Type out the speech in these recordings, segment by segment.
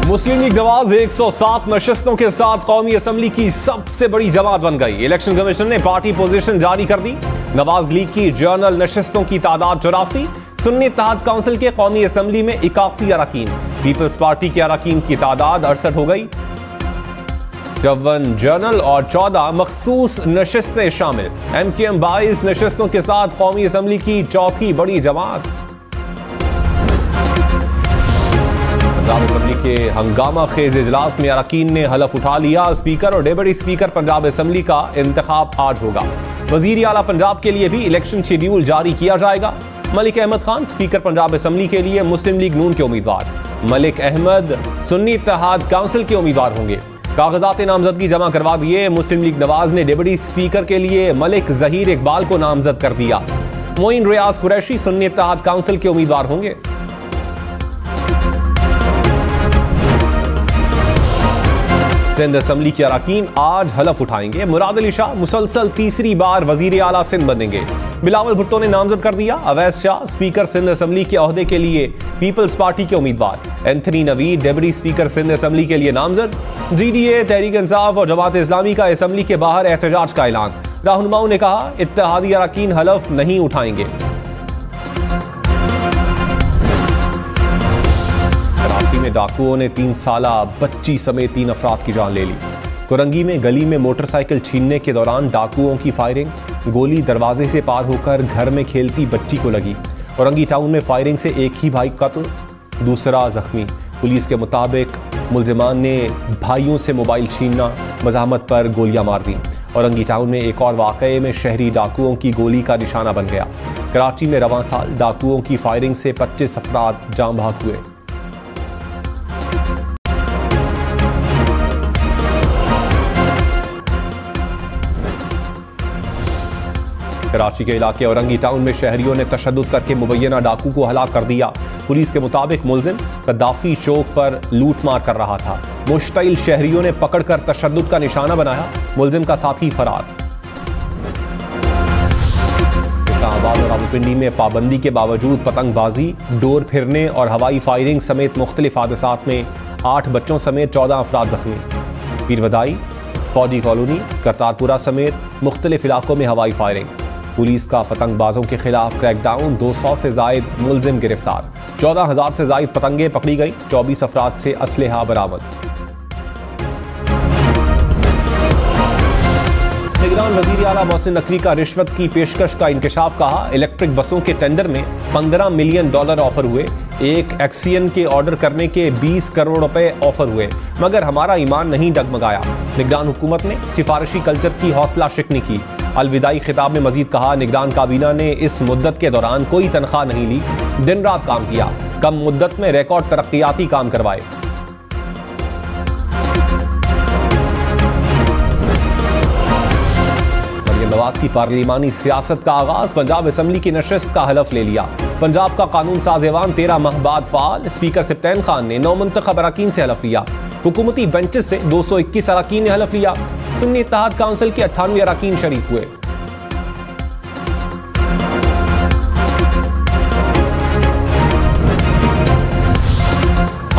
मुस्लिम league Nawaz 107 नशस्तों के साथ कौमी असम्बली की सबसे बड़ी जमात बन गई। इलेक्शन कमीशन ने पार्टी पोजीशन जारी कर दी। नवाज लीग की जर्नल नशस्तों की तादाद 84। सुन्नी इत्तेहाद काउंसिल के कौमी असम्बली में 81 अरकान। पीपल्स पार्टी के अरकान की तादाद 68 हो गई। 54 जर्नल और 14 मखसूस नशस्तें शामिल। MKM 22 नशस्तों के साथ कौमी असम्बली की चौथी बड़ी जमात। पंजाब असम्बली के हंगामा खेज इजलास में अरकान ने हलफ उठा लिया। स्पीकर और डेप्यूटी स्पीकर पंजाब असम्बली का इंतखाब आज होगा। वजीर आला पंजाब के लिए भी इलेक्शन शेड्यूल जारी किया जाएगा। मलिक अहमद खान स्पीकर पंजाब असम्बली के लिए मुस्लिम लीग नून के उम्मीदवार। मलिक अहमद सुन्नी इत्तेहाद काउंसिल के उम्मीदवार होंगे। कागजात नामजदगी जमा करवा दिए। मुस्लिम लीग नवाज ने डेप्यूटी स्पीकर के लिए मलिक जहीर इकबाल को नामजद कर दिया। मोइन रियाज कुरैशी सुन्नी इत्तेहाद काउंसिल के उम्मीदवार होंगे। सिंध असम्बली के अरकान आज हलफ उठाएंगे। मुराद अली शाह मुसलसल तीसरी बार वजीर आला सिंध बनेंगे। बिलावल भुट्टो ने नामजद कर दिया। अवैस शाह स्पीकर सिंध असम्बली के ओहदे के लिए पीपल्स पार्टी के उम्मीदवार। Anthony Naveed deputy speaker Sindh assembly के लिए नामजद। GDA तहरीक इंसाफ और जमात इस्लामी का असम्बली के बाहर एहतजाज का ऐलान। रहनुमाओं ने कहा इत्तेहादी अरकान हलफ नहीं उठाएंगे। कराची में डाकुओं ने 3 साला बच्ची समेत 3 अफराद की जान ले ली। कुरंगी में गली में मोटरसाइकिल छीनने के दौरान डाकुओं की फायरिंग। गोली दरवाजे से पार होकर घर में खेलती बच्ची को लगी। कुरंगी टाउन में फायरिंग से एक ही भाई कत्ल, दूसरा जख्मी। पुलिस के मुताबिक मुलजिमान ने भाइयों से मोबाइल छीनना, मज़ाहमत पर गोलियां मार दी। औरंगी टाउन में एक और वाक़ये में शहरी डाकुओं की गोली का निशाना बन गया। कराची में रवां साल डाकुओं की फायरिंग से 25 अफराद जान बहक हुए। कराची के इलाके औरंगी टाउन में शहरियों ने तशद्दुद करके मुबैना डाकू को हलाक कर दिया। पुलिस के मुताबिक मुलजिम कद्दाफी चौक पर लूटमार कर रहा था। मुश्तइल शहरियों ने पकड़कर तशद्दुद का निशाना बनाया। मुलजिम का साथी फरार। इस्लामाबाद और रावलपिंडी में पाबंदी के बावजूद पतंगबाजी, डोर फिरने और हवाई फायरिंग समेत मुख्तलिफ हादसात में 8 बच्चों समेत 14 अफराद जख्मी। पीरवदाई, फौजी कॉलोनी, करतारपुरा समेत मुख्तलिफ इलाकों में हवाई फायरिंग। पुलिस का पतंगबाजों के खिलाफ क्रैकडाउन। 200 से जायद मुलजिम गिरफ्तार। 14,000 से जायद पतंगे पकड़ी गई। 24 अफराद से असलहा बरामद। निगरान वजीर आला मोहसिन नकवी का रिश्वत की पेशकश का इंकशाफ। कहा इलेक्ट्रिक बसों के टेंडर में $15 मिलियन ऑफर हुए। एक एक्सियन के ऑर्डर करने के 20 करोड़ रुपए ऑफर हुए, मगर हमारा ईमान नहीं डगमगाया। निगरान हुकूमत ने सिफारिशी कल्चर की हौसला शिकनी की। अलविदाई खिताब में मजीद कहा निगरान काबीना ने इस मुद्दत के दौरान कोई तनख्वाह नहीं ली, दिन रात काम किया, कम मुद्दत में रिकॉर्ड तरक्याती काम करवाए। मरियम नवाज की पार्लिमानी सियासत का आगाज। पंजाब असम्बली की नशस्त का हलफ ले लिया। पंजाब का कानून साज ऐवान 13 माह बाद फाल। स्पीकर सिप्तैन खान ने 9 मुंतखब अरकान से हलफ लिया। हुकूमती बेंचेस से 221 अरकान ने हलफ लिया। सुन्नी इत्तेहाद काउंसिल के 98 अरकान शरीक हुए।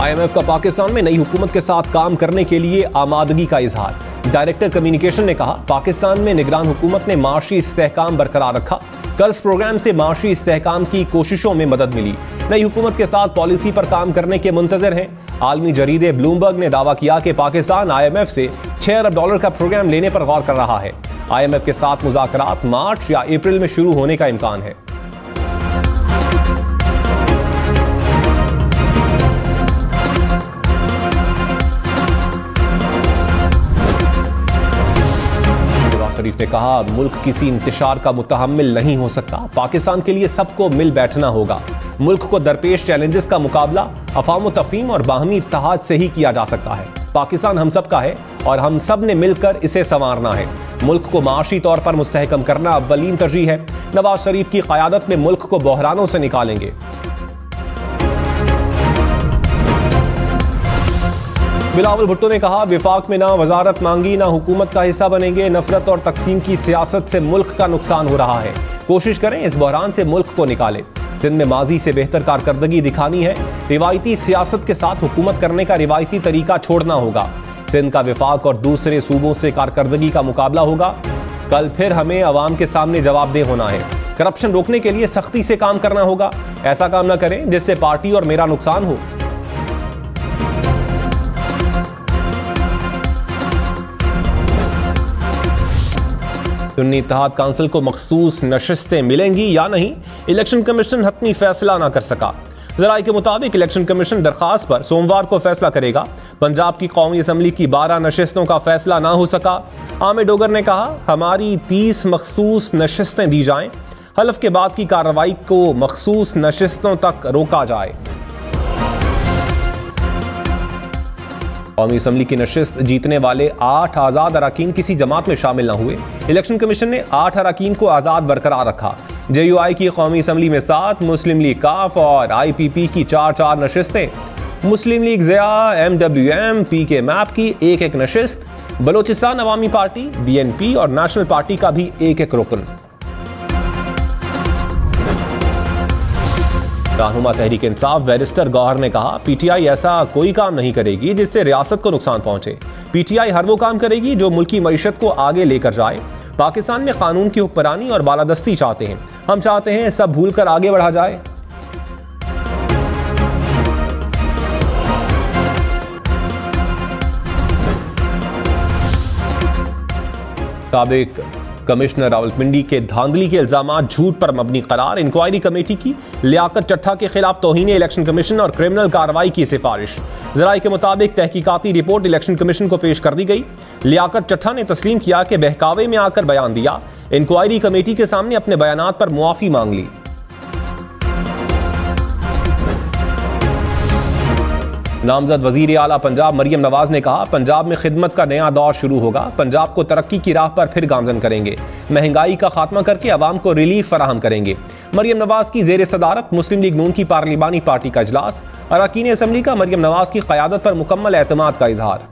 IMF का पाकिस्तान में नई हुकूमत के साथ काम करने के लिए आमादगी का इजहार। डायरेक्टर कम्युनिकेशन ने कहा पाकिस्तान में निगरान हुकूमत ने माशी इस्तेहकाम बरकरार रखा। कर्ज प्रोग्राम से माशी इस्तेहकाम की कोशिशों में मदद मिली। नई हुकूमत के साथ पॉलिसी पर काम करने के मुंतजर हैं। आलमी जरीदे ब्लूमबर्ग ने दावा किया कि पाकिस्तान IMF से $6 अरब का प्रोग्राम लेने पर गौर कर रहा है। IMF के साथ मुज़ाकरात मार्च या अप्रैल में शुरू होने का इम्कान है। शरीफ ने कहा मुल्क किसी इंतशार का मुतहम्मिल नहीं हो सकता। पाकिस्तान के लिए सबको मिल बैठना होगा। मुल्क को दरपेश चैलेंजेस का मुकाबला अफाम व तफहीम और बाहमी इत्तेहाद से ही किया जा सकता है। पाकिस्तान हम सब का है और हम सब ने मिलकर इसे संवारना है। मुल्क को माशी तौर पर मुस्तहकम करना अव्वलीन तरजीह है। नवाज शरीफ की क़यादत में मुल्क को बहरानों से निकालेंगे। बिलावल भुट्टो ने कहा विफाक में ना वजारत मांगी ना हुकूमत का हिस्सा बनेंगे। नफरत और तकसीम की सियासत से मुल्क का नुकसान हो रहा है। कोशिश करें इस बहरान से मुल्क को निकालें। सिंध में माजी से बेहतर कारकर्दगी दिखानी है। रिवायती सियासत के साथ हुकूमत करने का रिवायती तरीका छोड़ना होगा। सिंध का विफाक और दूसरे सूबों से कारकर्दगी का मुकाबला होगा। कल फिर हमें अवाम के सामने जवाबदेह होना है। करप्शन रोकने के लिए सख्ती से काम करना होगा। ऐसा काम न करें जिससे पार्टी और मेरा नुकसान हो। सुन्नी इत्तेहाद काउंसिल को मखसूस नशिस्तें मिलेंगी या नहीं, इलेक्शन कमीशन हतमी फैसला ना कर सका। जराये के मुताबिक इलेक्शन कमीशन दरखास्त पर सोमवार को फैसला करेगा। पंजाब की कौमी असम्बली की 12 नशिस्तों का फैसला ना हो सका। आमिर डोगर ने कहा, हमारी 30 मखसूस नशिस्तें दी जाएं, हलफ के बाद की कार्रवाई को मखसूस नशिस्तों तक रोका जाए। कौमी असम्बली की नशिस्त जीतने वाले 8 आजाद अरकान किसी जमात में शामिल न हुए। इलेक्शन कमीशन ने 8 अरकान को आजाद बरकरार रखा। JUI की कौमी असम्बली में 7, मुस्लिम लीग काफ और IPP की 4 नशिस्तें, Muslim League Zia, MWM, PK मैप की 1 नशिस्त, बलोचिस्तान अवामी पार्टी, BNP और नेशनल पार्टी का भी 1 रुकन। रहनुमा तहरीक इंसाफ बैरिस्टर गौहर ने कहा, PTI ऐसा कोई काम नहीं करेगी जिससे रियासत को नुकसान पहुंचे। PTI हर वो काम करेगी जो मुल्की मईशत को आगे लेकर जाए। पाकिस्तान में कानून की हुक्मरानी और बालादस्ती चाहते हैं। हम चाहते हैं सब भूलकर आगे बढ़ा जाए। साबिक कमिश्नर रावलपिंडी के धांधली के इल्जामात झूठ पर मबनी करार। इंक्वायरी कमेटी की लियाकत चट्टा के खिलाफ तौहीन इलेक्शन कमीशन और क्रिमिनल कार्रवाई की सिफारिश। जराये के मुताबिक तहकीकाती रिपोर्ट इलेक्शन कमीशन को पेश कर दी गई। लियाकत चट्टा ने तस्लीम किया कि बहकावे में आकर बयान दिया। इंक्वायरी कमेटी के सामने अपने बयानात पर मुआफी मांग ली। नामजद वजीर आला पंजाब मरियम नवाज ने कहा, पंजाब में खिदमत का नया दौर शुरू होगा। पंजाब को तरक्की की राह पर फिर गामजन करेंगे। महंगाई का खात्मा करके अवाम को रिलीफ फराहम करेंगे। मरियम नवाज की जेर सदारत मुस्लिम लीग नून की पार्लिमानी पार्टी का इजलास। अरकान असम्बली का मरियम नवाज की क़यादत पर मुकम्मल एतमाद का इजहार।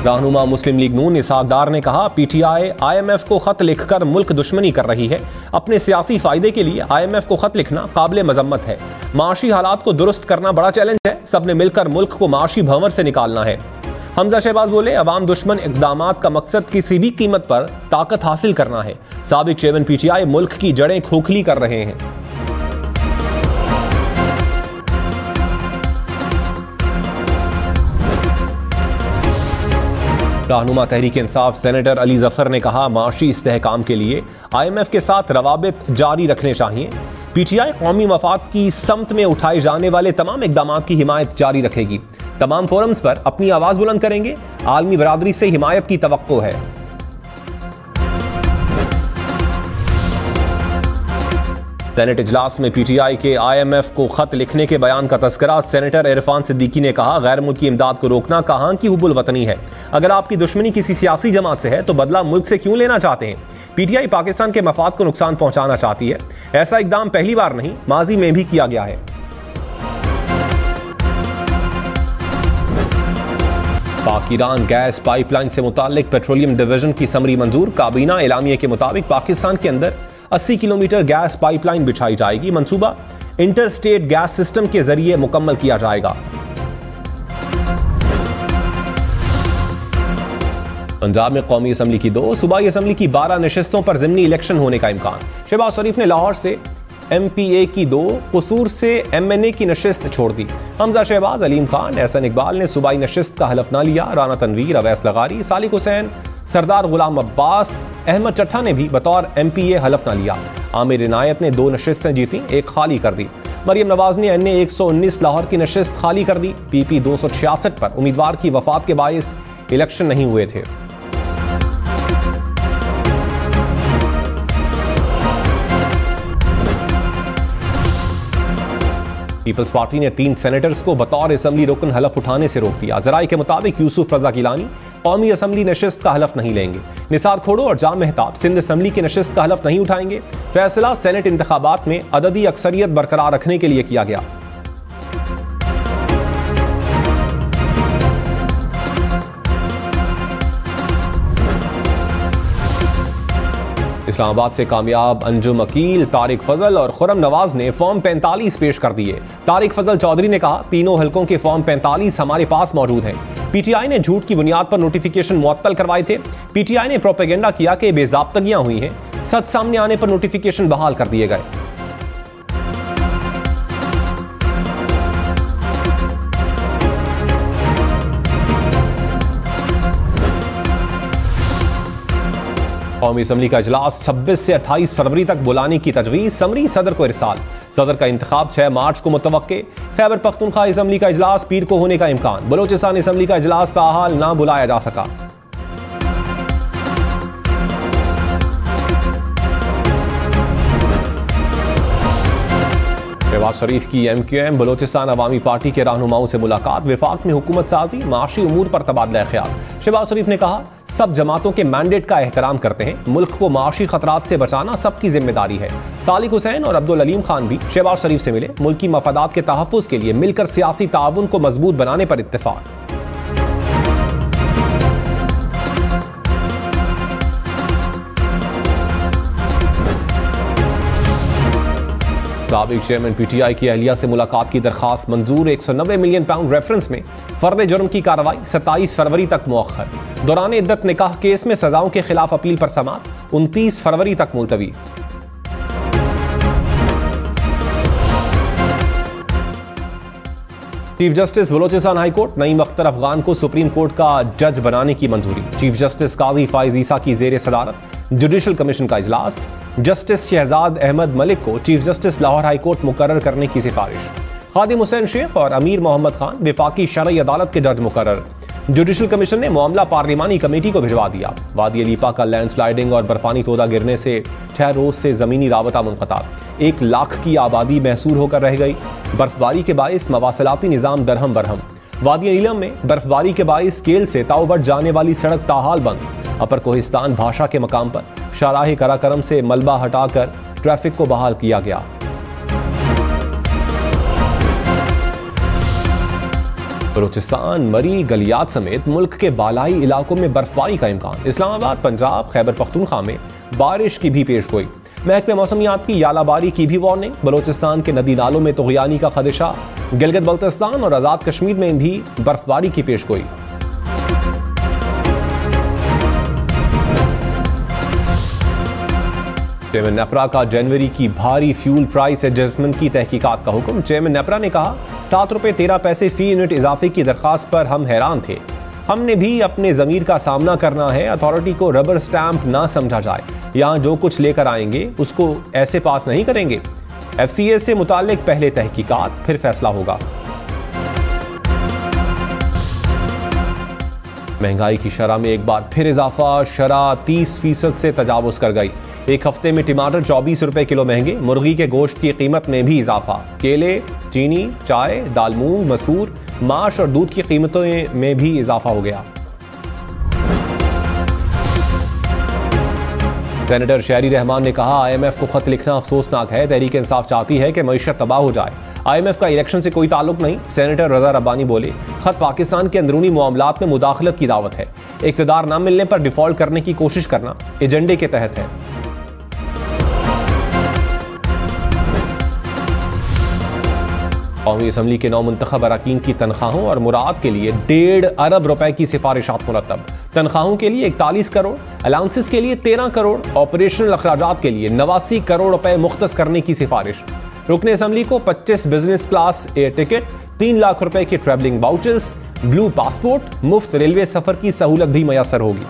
रहनुमा मुस्लिम लीग नून इसहाक डार ने कहा, PTI IMF को खत लिखकर मुल्क दुश्मनी कर रही है। अपने सियासी फायदे के लिए IMF को खत लिखना काबिल मजम्मत है। माशी हालात को दुरुस्त करना बड़ा चैलेंज है। सबने मिलकर मुल्क को माशी भंवर से निकालना है। हमजा शहबाज बोले, अवाम दुश्मन इक़दामात का मकसद किसी भी कीमत पर ताकत हासिल करना है। साबिक चेयरमैन PTI मुल्क की जड़ें खोखली कर रहे हैं। रहनुमा तहरीक इंसाफ सेनेटर अली जफर ने कहा, माशी इस्तेहकाम के लिए IMF के साथ रवाबित जारी रखने चाहिए। PTI कौमी मफाद की समत में उठाए जाने वाले तमाम इक़दामात की हिमायत जारी रखेगी। तमाम फोरम्स पर अपनी आवाज बुलंद करेंगे। आलमी बरादरी से हिमायत की तवक्को है। सेनेट इजलास में PTI के IMF को खत लिखने के बयान का तस्करा। सेनेटर इरफान सिद्दीकी ने कहा, गैर मुल्की इमदाद को रोकना कहां की हुब्बुल वतनी है। अगर आपकी दुश्मनी किसी सियासी जमात से है तो बदला मुल्क से क्यों लेना चाहते हैं। PTI पाकिस्तान के मफाद को नुकसान पहुंचाना चाहती है। ऐसा इकदाम पहली बार नहीं, माजी में भी किया गया है। पाक ईरान गैस पाइपलाइन से मुताल्लिक पेट्रोलियम डिवीजन की समरी मंजूर। काबीना एलामिया के मुताबिक पाकिस्तान के अंदर 80 किलोमीटर गैस पाइपलाइन बिछाई जाएगी। मंसूबा इंटर स्टेट गैस सिस्टम के जरिए मुकम्मल किया जाएगा। पंजाब में कौमी असम्बली की 2, सूबाई असम्बली की 12 नशिस्तों पर ज़िमनी इलेक्शन होने का इम्कान। शहबाज शरीफ ने लाहौर से MPA की 2, कसूर से MNA की नशिस्त छोड़ दी। हमजा शहबाज, अलीम खान, एहसन इकबाल ने सूबाई नशिस्त का हलफ ना लिया। राना तनवीर, अवैस लगारी, सालिक हुसैन, सरदार गुलाम अब्बास, अहमद चट्टा ने भी बतौर MPA हलफ ना लिया। आमिर इनायत ने 2 नशिस्तें जीती, 1 खाली कर दी। मरियम नवाज ने अन्य 119 लाहौर की नशिस्त खाली कर दी। PP 266 पर उम्मीदवार की वफात के बायस इलेक्शन नहीं हुए थे। पीपल्स पार्टी ने 3 सेनेटर्स को बतौर असम्बली रुकन हलफ उठाने से रोक दिया। जराये के मुताबिक यूसुफ रजा गिलानी कौमी असम्बली नशिस्त का हलफ नहीं लेंगे। निसार खोड़ो और जाम मेहताब सिंध असम्बली की नशिस्त का हलफ नहीं उठाएंगे। फैसला सेनेट इंतखाबात में अददी अक्सरियत बरकरार रखने के लिए किया गया। इस्लामाबाद से कामयाब अंजुम अकील, तारिक फजल और खुरम नवाज ने फॉर्म 45 पेश कर दिए। तारिक फजल चौधरी ने कहा, तीनों हलकों के फॉर्म 45 हमारे पास मौजूद हैं। पीटीआई ने झूठ की बुनियाद पर नोटिफिकेशन मुअत्तल करवाए थे। पीटीआई ने प्रोपेगेंडा किया कि बेजाब्तगियां हुई हैं। सच सामने आने पर नोटिफिकेशन बहाल कर दिए गए। कौमी असम्बली का इजलास 26 से 28 फरवरी तक बुलाने की तजवीज़, समरी सदर को इरसाल। सदर का इंतखाब 6 मार्च को मुतवक्के। खैबर पख्तूनख्वा असम्बली का इजलास पीर को होने का इम्कान। बलोचिस्तान असम्बली का इजलास ताहाल ना बुलाया जा सका। शहबाज शरीफ की MQM बलोचिस्तान अवामी पार्टी के रहनुमाओं से मुलाकात। विफाक में हुकूमत साजी, माशी उमूर पर तबादला ख्याल। शहबाज शरीफ ने कहा, सब जमातों के मैंडेट का एहतराम करते हैं। मुल्क को माशी खतरात से बचाना सबकी जिम्मेदारी है। सालिक हुसैन और अब्दुल अलीम खान भी शहबाज शरीफ से मिले। मुल्की मफादात के तहफ़्फ़ुज़ के लिए मिलकर सियासी ताउन को मजबूत बनाने पर इत्तेफाक। साबिक चेयरमैन PTI की अहलिया से मुलाकात की दरखास्त मंजूर। 190 मिलियन पाउंड रेफरेंस में फर्द जुर्म की कार्रवाई 27 फरवरी तक मुअख्खर। दौरान इद्दत निकाह केस में सजाओं के खिलाफ अपील पर समाअत 29 फरवरी तक मुलतवी। Chief justice Balochistan high court Naeem Akhtar Afghan को सुप्रीम कोर्ट का जज बनाने की मंजूरी। चीफ जस्टिस काजी फाइज ईसा की जेर सदारत जुडिशल कमीशन का इजलास। जस्टिस शहजाद अहमद मलिक को chief justice Lahore high court मुकर्रर करने की सिफारिश। खादिम हुसैन शेख और अमीर मोहम्मद खान विफाकी शरई अदालत के जज मुकर्रर। जुडिशल कमीशन ने मामला पार्लिमानी कमेटी को भिजवा दिया। वादी अलीपा का लैंडस्लाइडिंग और बर्फानी तोदा गिरने से 6 रोज से जमीनी राबता मुनक़ता। 1 लाख की आबादी महसूर होकर रह गई। बर्फबारी के बाइस मवासलाती निज़ाम दरहम बरहम। वादी नीलम में बर्फबारी के बाइस केल से ताउबट जाने वाली सड़क ताहाल बंद। अपर कोहिस्तान भाषा के मकाम पर शाहराह कराकरम से मलबा हटाकर ट्रैफिक को बहाल किया गया। बलूचिस्तान, मरी, गलियात समेत मुल्क के बालाई इलाकों में बर्फबारी का इम्कान। इस्लामाबाद, पंजाब, खैबर पख्तूनख्वा में बारिश की भी पेश गोई। महकमे मौसमियात की यालाबारी की भी वार्निंग। बलूचिस्तान के नदी नालों में तुग़यानी का खदशा। गिलगित बल्तिस्तान और आज़ाद कश्मीर में भी बर्फबारी की पेश गोई। चेयरमैन नेपरा का जनवरी की भारी फ्यूल प्राइस एडजस्टमेंट की तहकीकात का हुक्म। चेयरमैन नेपरा ने कहा, 7 रुपये 13 पैसे फी यूनिट इजाफे की दरखास्त पर हम हैरान थे। हमने भी अपने ज़मीर का सामना करना है। अथॉरिटी को रबर स्टैंप ना समझा जाए। यहाँ जो कुछ लेकर आएंगे उसको ऐसे पास नहीं करेंगे। FCA से मुताल्लिक पहले तहकीकात फिर फैसला होगा। महंगाई की शरह में एक बार फिर इजाफा। शरह 30% से तजावुज कर गई। एक हफ्ते में टमाटर 24 रुपए किलो महंगे। मुर्गी के गोश्त की कीमत में भी इजाफा। केले, चीनी, चाय, दाल मूंग, मसूर, माश और दूध की कीमतों में भी इजाफा हो गया। सेनेटर शहरी रहमान ने कहा, IMF को खत लिखना अफसोसनाक है। तहरीक इंसाफ चाहती है कि मईशत तबाह हो जाए। IMF का इलेक्शन से कोई ताल्लुक नहीं। सेनेटर रजा रब्बानी बोले, खत पाकिस्तान के अंदरूनी मामलात में मुदाखलत की दावत है। इक़्तिदार न मिलने पर डिफॉल्ट करने की कोशिश करना एजेंडे के तहत है। कौमी असम्बली के 9 मुंतखब अरकान की तनख्वाहों और मुराद के लिए 1.5 अरब रुपए की सिफारिशात मुरतब। तनख्वाहों के लिए 41 करोड़, अलाउंसेस के लिए 13 करोड़, ऑपरेशनल अखराजात के लिए 89 करोड़ रुपए मुख्तस करने की सिफारिश। रुकने असम्बली को 25 business class air ticket, 3 lakh रुपए के ट्रैवलिंग वाउचर्स, ब्लू पासपोर्ट, मुफ्त रेलवे सफर की सहूलत भी मैसर होगी।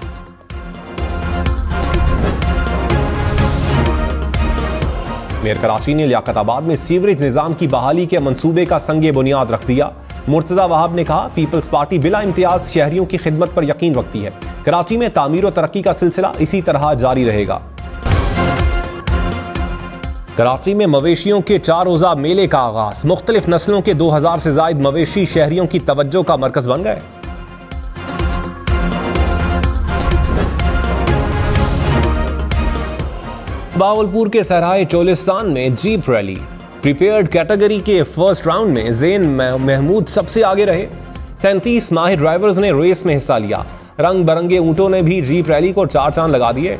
मेयर कराची ने लियाकताबाद में सीवरेज निजाम की बहाली के मंसूबे का संगे बुनियाद रख दिया। मुर्तजा वहाब ने कहा, पीपल्स पार्टी बिला इम्तियाज शहरियों की खिदमत पर यकीन रखती है। कराची में तामीर और तरक्की का सिलसिला इसी तरह जारी रहेगा। कराची में मवेशियों के 4 रोजा मेले का आगाज। मुख्तलिफ नस्लों के 2000 से जायद मवेशी शहरियों की तवज्जो का मरकज बन गए। बावलपुर के सहराए चोलिस्तान में जीप रैली। प्रीपेयर्ड कैटेगरी के फर्स्ट राउंड में ज़ैन महमूद सबसे आगे रहे। 37 माहिर ड्राइवर्स ने रेस में हिस्सा लिया। रंग बरंगे ऊंटों ने भी जीप रैली को 4 चांद लगा दिए।